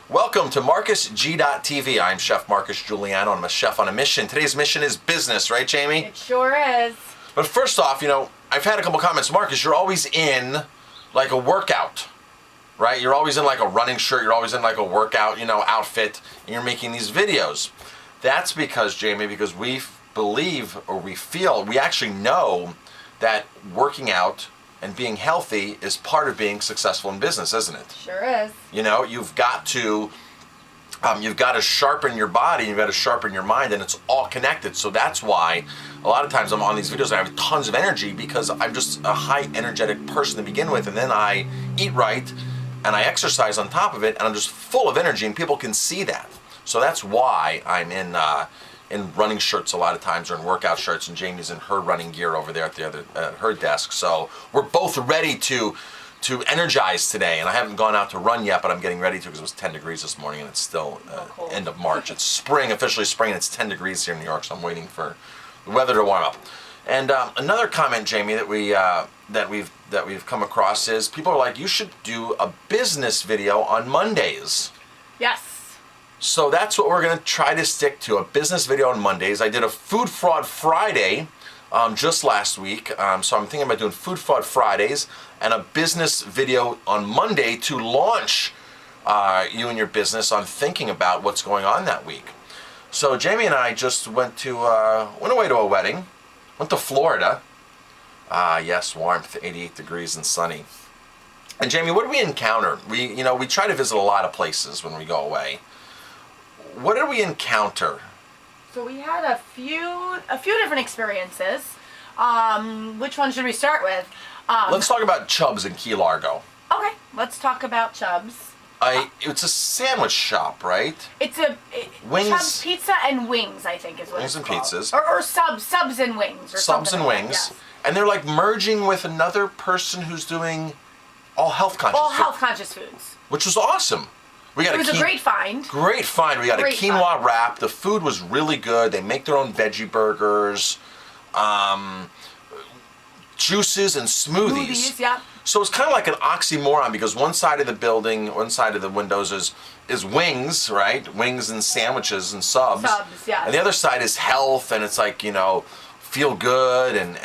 Welcome to MarcusG.TV. I'm Chef Marcus Giuliano. I'm a chef on a mission. Today's mission is business, right, Jamie? It sure is. But first off, I've had a couple comments. Marcus, you're always in like a workout, right? You're always in like a running shirt. You're always in like a workout, outfit, and you're making these videos. That's because, Jamie, because we believe or we actually know that working out and being healthy is part of being successful in business, isn't it? Sure is. You've got to sharpen your body, you've got to sharpen your mind, and it's all connected. So that's why a lot of times I'm on these videos and I have tons of energy, because I'm just a high energetic person to begin with, and then I eat right and I exercise on top of it, and I'm just full of energy, and people can see that. So that's why I'm in running shirts a lot of times, or in workout shirts, and Jamie's in her running gear over there at her desk. So we're both ready to energize today, and I haven't gone out to run yet, but I'm getting ready to, because it was 10 degrees this morning, and it's still end of March. It's spring, officially spring, and it's 10 degrees here in New York, so I'm waiting for the weather to warm up. And another comment, Jamie, that we've come across is people are like, you should do a business video on Mondays. Yes. So that's what we're going to try to stick to, a business video on Mondays. I did a Food Fraud Friday just last week, so I'm thinking about doing Food Fraud Fridays and a business video on Monday to launch you and your business on thinking about what's going on that week. So Jamie and I just went away to a wedding, went to Florida. Yes, warmth, 88 degrees and sunny. And Jamie, what did we encounter? We try to visit a lot of places when we go away. What did we encounter? So we had a few different experiences. Which one should we start with? Let's talk about Chubb's in Key Largo. Okay, let's talk about Chubb's. It's a sandwich shop, right? It's Wings. Chubb's Pizza and Wings, I think is what Wings it's and called. pizzas. Or subs and wings. Or Subs something and like that, wings. yes. And they're like merging with another person who's doing all health conscious All food, health conscious foods. which was awesome. It was a great find. Great find. We got a quinoa wrap. The food was really good. They make their own veggie burgers, juices and smoothies. Yeah. So it's kind of like an oxymoron, because one side of the building, one side of the windows is wings, right? Wings and sandwiches and subs. Subs, yeah. And the other side is health, and it's like, feel good and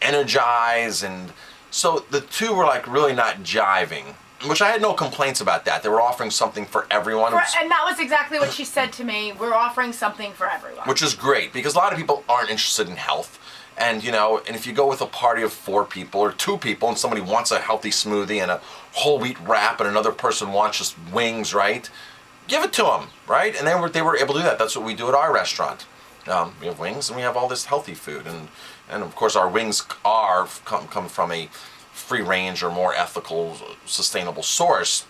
energize. And so the two were like really not jiving, which I had no complaints about that. They were offering something for everyone. And that was exactly what she said to me. We're offering something for everyone. Which is great, because a lot of people aren't interested in health. And, and if you go with a party of 4 people or 2 people, and somebody wants a healthy smoothie and a whole wheat wrap, and another person wants just wings, right? Give it to them, right? And they were able to do that. That's what we do at our restaurant. We have wings, and we have all this healthy food. And of course, our wings come from a free range or more ethical, sustainable source.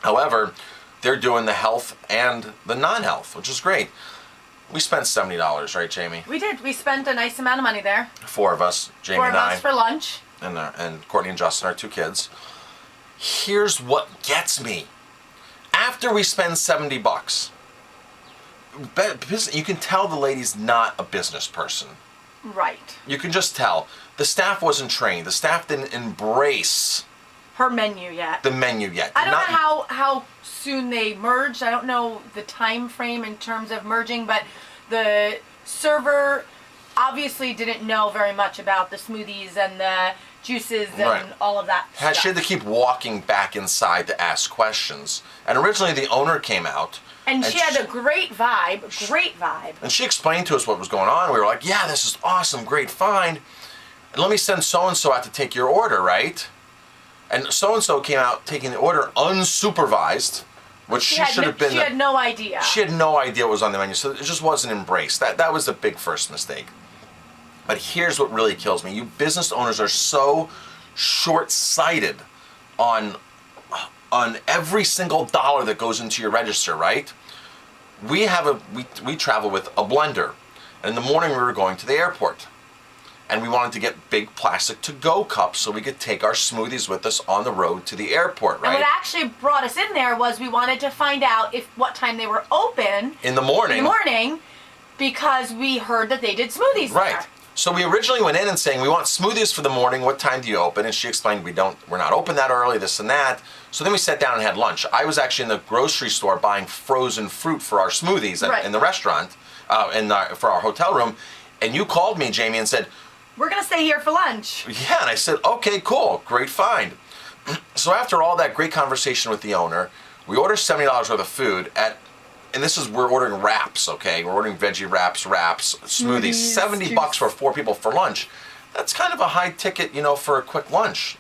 However, they're doing the health and the non-health, which is great. We spent $70, right, Jamie? We did. We spent a nice amount of money there. 4 of us, Jamie and I. 4 of us for lunch. And Courtney and Justin, our 2 kids. Here's what gets me. After we spend $70, you can tell the lady's not a business person. Right. You can just tell. The staff wasn't trained. The staff didn't embrace her menu yet. The menu yet. I don't know how soon they merged. I don't know the time frame in terms of merging, but the server obviously didn't know very much about the smoothies and the juices and all of that stuff. She had to keep walking back inside to ask questions. And originally the owner came out. And she had a great vibe. And she explained to us what was going on. We were like, yeah, this is awesome, great find. And let me send so-and-so out to take your order, right? And so-and-so came out taking the order unsupervised, which she should have been. She had no idea. She had no idea what was on the menu, so it just wasn't embraced. That was the big first mistake. But here's what really kills me. You business owners are so short-sighted on every single dollar that goes into your register, right? We travel with a blender. And in the morning we were going to the airport. And we wanted to get big plastic to-go cups so we could take our smoothies with us on the road to the airport, right? And what actually brought us in there was we wanted to find out what time they were open. In the morning. Because we heard that they did smoothies right. there. So we originally went in and saying, we want smoothies for the morning. What time do you open? And she explained, we're not open that early, this and that. So then we sat down and had lunch. I was actually in the grocery store buying frozen fruit for our smoothies in the restaurant, for our hotel room. And you called me, Jamie, and said, we're going to stay here for lunch. Yeah, and I said, okay, cool, great find. So after all that great conversation with the owner, we ordered $70 worth of food and we're ordering wraps, okay? We're ordering veggie wraps, smoothies, $70 for 4 people for lunch. That's kind of a high ticket, for a quick lunch.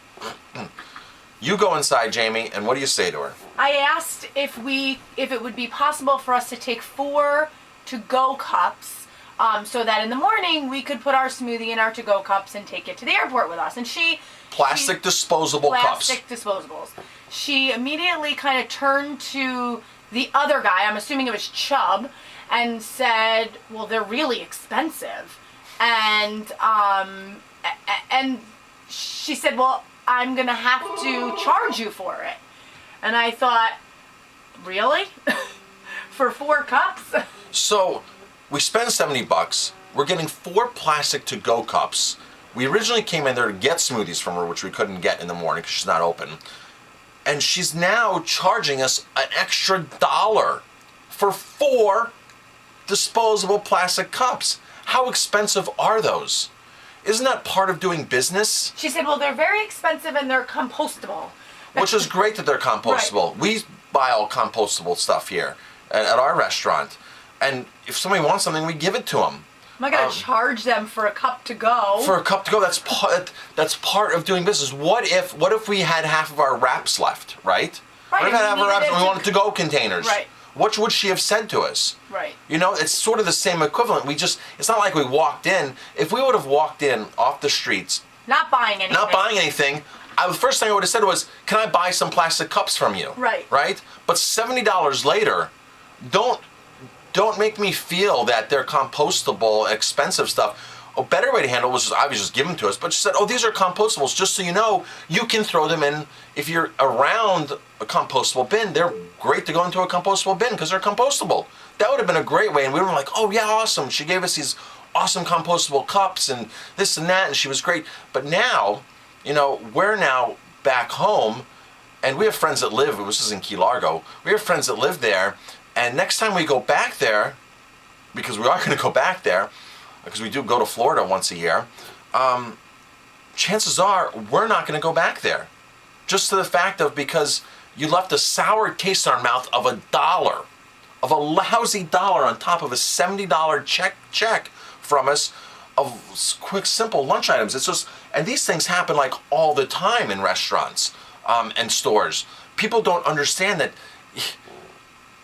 You go inside, Jamie, and what do you say to her? I asked if it would be possible for us to take 4 to-go cups, so that in the morning we could put our smoothie in our to-go cups and take it to the airport with us. And Plastic disposable cups. Plastic disposables. She immediately kind of turned to the other guy, I'm assuming it was Chubb, and said, well, they're really expensive. And she said, well, I'm going to have to charge you for it. And I thought, really? For 4 cups? So we spend $70. We're getting 4 plastic to-go cups. We originally came in there to get smoothies from her, which we couldn't get in the morning because she's not open. And she's now charging us an extra $1 for 4 disposable plastic cups. How expensive are those? Isn't that part of doing business? She said, well, they're very expensive and they're compostable. Which is great that they're compostable. Right. We buy all compostable stuff here at our restaurant. And if somebody wants something, we give it to them. Am I going to charge them for a cup to go? For a cup to go, that's part of doing business. What if we had half of our wraps left, right? What if we had half of our wraps and we wanted to-go containers? Right. What would she have said to us? Right. It's sort of the same equivalent. It's not like we walked in. If we would have walked in off the streets, not buying anything, the first thing I would have said was, can I buy some plastic cups from you? Right. Right? But $70 later, don't make me feel that they're compostable, expensive stuff. A better way to handle it was obviously just give them to us, but she said, oh, these are compostables, just so you know, you can throw them in. If you're around a compostable bin, they're great to go into a compostable bin because they're compostable. That would have been a great way, and we were like, oh yeah, awesome. She gave us these awesome compostable cups and this and that, and she was great. But now, we're now back home, and we have friends that live, this is in Key Largo, we have friends that live there, and next time we go back there, because we are going to go back there, because we do go to Florida once a year, chances are we're not going to go back there. Just to the fact of, because you left a sour taste in our mouth of $1, of a lousy $1 on top of a $70 check from us of quick, simple lunch items. It's just, and these things happen like all the time in restaurants and stores. People don't understand that.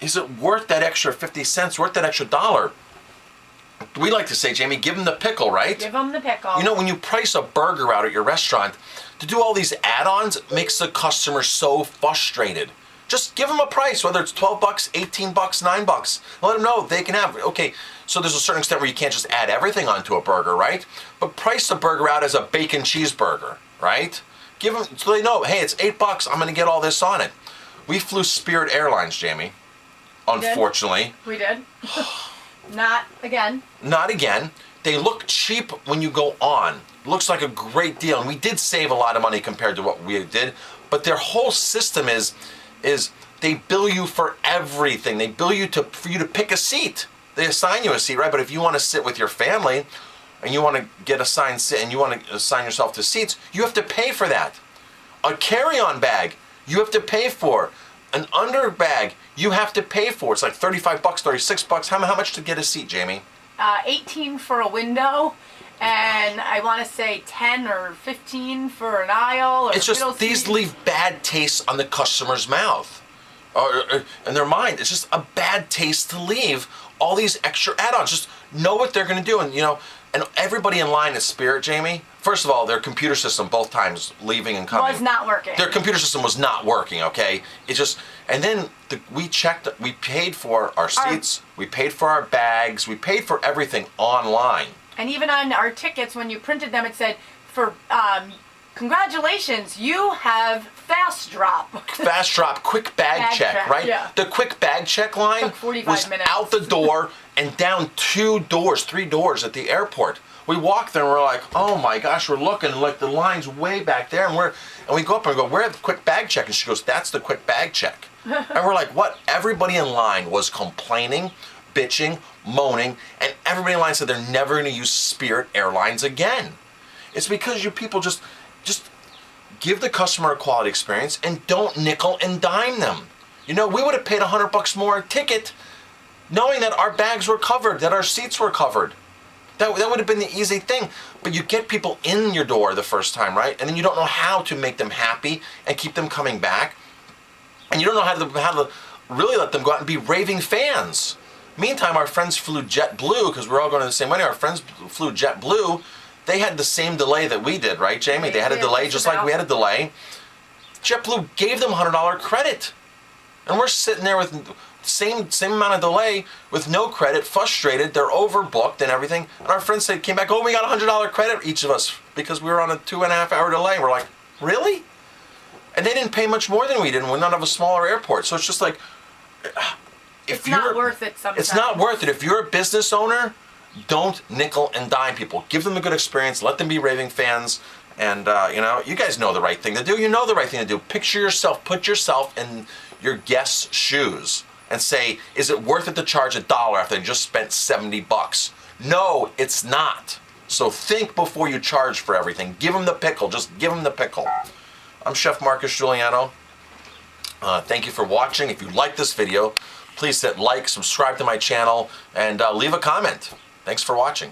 Is it worth that extra 50 cents, worth that extra $1? We like to say, Jamie, give them the pickle, right? Give them the pickle. When you price a burger out at your restaurant, to do all these add-ons makes the customer so frustrated. Just give them a price, whether it's $12, $18, $9. Let them know they can have it. Okay, so there's a certain extent where you can't just add everything onto a burger, right? But price the burger out as a bacon cheeseburger, right? Give them, so they know, hey, it's $8, I'm gonna get all this on it. We flew Spirit Airlines, Jamie, unfortunately. We did. Not again. Not again. They look cheap when you go on. Looks like a great deal, and we did save a lot of money compared to what we did, but their whole system is they bill you for everything. They bill you for you to pick a seat. They assign you a seat, right? But if you want to sit with your family and you want to get assigned sit and you want to assign yourself to seats, you have to pay for that. A carry-on bag, you have to pay for. An under bag, you have to pay for. It's like $35, $36. How much to get a seat, Jamie? 18 for a window, and I want to say 10 or 15 for an aisle. Or it's just these leave bad taste on the customer's mouth, or in their mind. It's just a bad taste to leave all these extra add-ons. Just know what they're going to do, and and everybody in line at Spirit, Jamie. First of all, their computer system both times leaving and coming was not working. Their computer system was not working. Okay, it's just, and then we checked. We paid for our seats. We paid for our bags. We paid for everything online. And even on our tickets, when you printed them, it said, "For congratulations, you have Fast Drop." Fast Drop, quick bag check, right? Yeah. The quick bag check line took 45 was minutes. out the door and down 2 doors, 3 doors at the airport. We walk there and we're like, oh my gosh, we're looking like the line's way back there, and we go up and we go, we're at the quick bag check, and she goes, that's the quick bag check. And we're like, what? Everybody in line was complaining, bitching, moaning, and everybody in line said they're never going to use Spirit Airlines again. It's because you people just give the customer a quality experience and don't nickel and dime them. You know, we would have paid $100 more a ticket knowing that our bags were covered, that our seats were covered. That would have been the easy thing. But you get people in your door the first time, right? And then you don't know how to make them happy and keep them coming back. And you don't know how to really let them go out and be raving fans. Meantime, our friends flew JetBlue, because we're all going to the same wedding. Our friends flew JetBlue. They had the same delay that we did, right, Jamie? They had a delay just like we had a delay. JetBlue gave them $100 credit. And we're sitting there with same amount of delay with no credit, frustrated, they're overbooked and everything. And our friends came back, oh, we got $100 credit, each of us, because we were on a 2.5 hour delay. We're like, really? And they didn't pay much more than we did, and we're not of a smaller airport. So it's just like, it's not worth it sometimes. It's not worth it. If you're a business owner, don't nickel and dime people. Give them a good experience. Let them be raving fans. And, you know, you guys know the right thing to do. You know the right thing to do. Picture yourself, put yourself in your guest's shoes and say, is it worth it to charge $1 after they just spent $70? No, it's not. So think before you charge for everything. Give them the pickle. Just give them the pickle. I'm Chef Marcus Giuliano. Thank you for watching. If you like this video, please hit like, subscribe to my channel, and leave a comment. Thanks for watching.